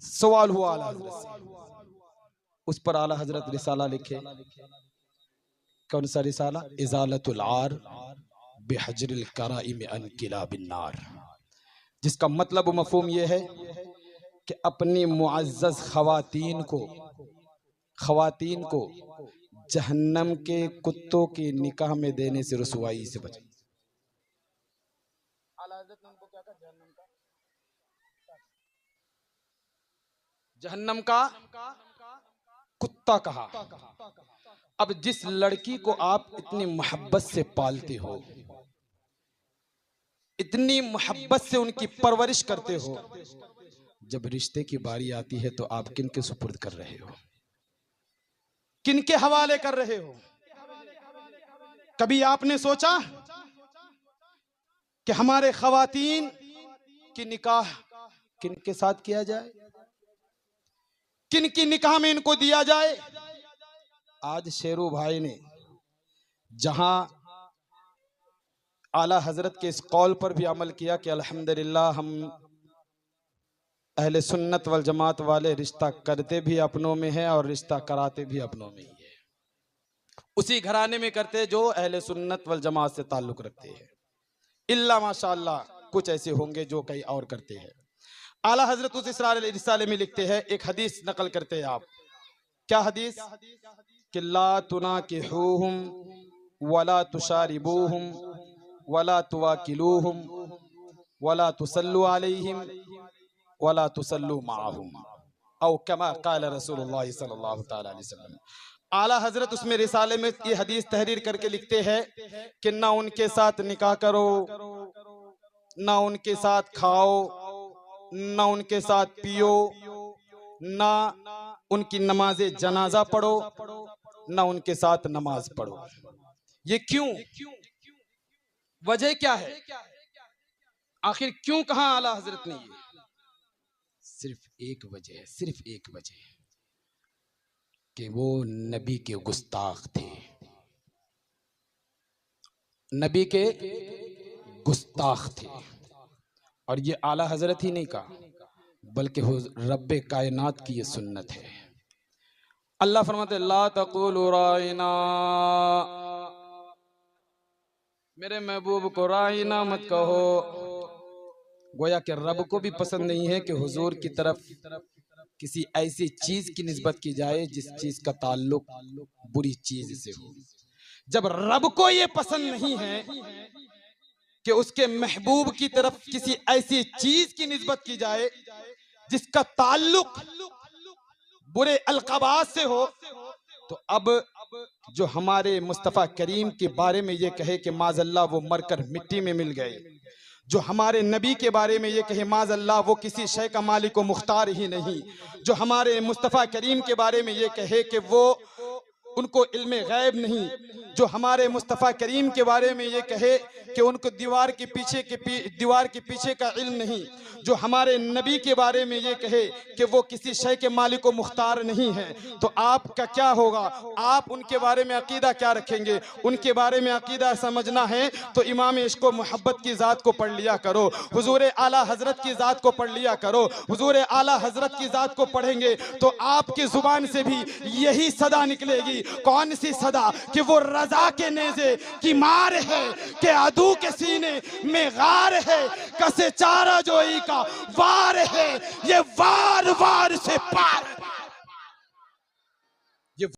सवाल हुआ आला हजरत से, उस पर आला हजरत रिसाला लिखे। कौन सा रिसाला? इजालतुल आर बिहजरिल कराइम अन किलाबिन नार, जिसका मतलब मफहूम यह है कि अपनी मुअज़्ज़ज़ ख़वातीन को जहन्नम के कुत्तों की निकाह में देने से रुसवाई से बचे। जहन्नम का कुत्ता कहा। अब जिस लड़की को आप इतनी मोहब्बत से पालते हो, इतनी मोहब्बत से उनकी परवरिश करते हो, जब रिश्ते की बारी आती है तो आप किन के सुपुर्द कर रहे हो, किन के हवाले कर रहे हो? कभी आपने सोचा कि हमारे ख़वातीन की निकाह किन के साथ किया जाए, किन की निकाह में इनको दिया जाए? आज शेरू भाई ने जहां आला हजरत के इस कौल पर भी अमल किया कि अल्हम्दुलिल्लाह हम अहले सुन्नत वल जमात वाले रिश्ता करते भी अपनों में है और रिश्ता कराते भी अपनों में ही है, उसी घराने में करते जो अहले सुन्नत वल जमात से ताल्लुक रखते हैं। इल्ला माशाअल्लाह कुछ ऐसे होंगे जो कहीं और करते हैं। आला हजरत उस रिसाले में लिखते हैं, एक हदीस नकल करते हैं आप। क्या हदीस? कि ला तुनाकिहुहुम वला तुशारिबूहुम वला तुवाकिलूहुम वला तुसल्लू अलैहिम वला तुसल्लू माअहुम औ कमा क़ाल रसूलुल्लाह सल्लल्लाहु तआला अलैहि वसल्लम। आला हजरत उसमें रिसाले में ये हदीस तहरीर करके लिखते हैं कि ना उनके साथ निकाह करो, ना उनके साथ खाओ, ना उनके साथ पियो, ना उनकी नमाज़े जनाजा पढ़ो, ना उनके साथ नमाज पढ़ो। ये क्यों? वजह क्या है? आखिर क्यों कहा आला हजरत ने? ये सिर्फ एक वजह है, सिर्फ एक वजह, कि वो नबी के गुस्ताख थे, नबी के गुस्ताख थे। और ये आला हजरत ही नहीं कहा, बल्कि रब्बे कायनात की ये सुन्नत है। अल्लाह फरमाते ला तक़ूलू राइना, मेरे महबूब को राइना मत कहो। गोया कि रब को भी पसंद नहीं है कि हुजूर की तरफ किसी ऐसी चीज की निस्बत की जाए जिस चीज का ताल्लुक बुरी चीज से हो। जब रब को ये पसंद नहीं है कि उसके महबूब की तरफ किसी ऐसी चीज की निस्बत की जाए जिसका ताल्लुक बुरे अलक़ाबात से हो, तो अब जो हमारे मुस्तफ़ा करीम के बारे में ये कहे कि माज़अल्लाह वो मरकर मिट्टी में मिल गए, जो हमारे नबी के बारे में ये कहे माज़अल्लाह वो किसी शय का मालिक व मुख्तार ही नहीं, जो हमारे मुस्तफ़ा करीम के बारे में ये कहे कि वो उनको इल्मे गैब नहीं, जो हमारे मुस्तफ़ा करीम के बारे में ये कहे कि उनको दीवार के पीछे का इल्म नहीं, जो हमारे नबी के बारे में ये कहे कि वो किसी शय के मालिक व मुख्तार नहीं है, तो आपका क्या होगा? आप उनके बारे में अकीदा क्या रखेंगे? उनके बारे में अकीदा समझना है तो इमाम इश्क़ व मोहब्बत की ज़ात को पढ़ लिया करो, हुजूर आला हज़रत की ज़ात को पढ़ लिया करो। हुजूर आला हज़रत की ज़ात को पढ़ेंगे तो आपकी ज़ुबान से भी यही सदा निकलेगी। कौन सी सदा? कि वो रज़ा के नेज़े की मार है, कि अदू के सीने में गार है, कसे चारा जोई का वार है, ये वार वार से पार।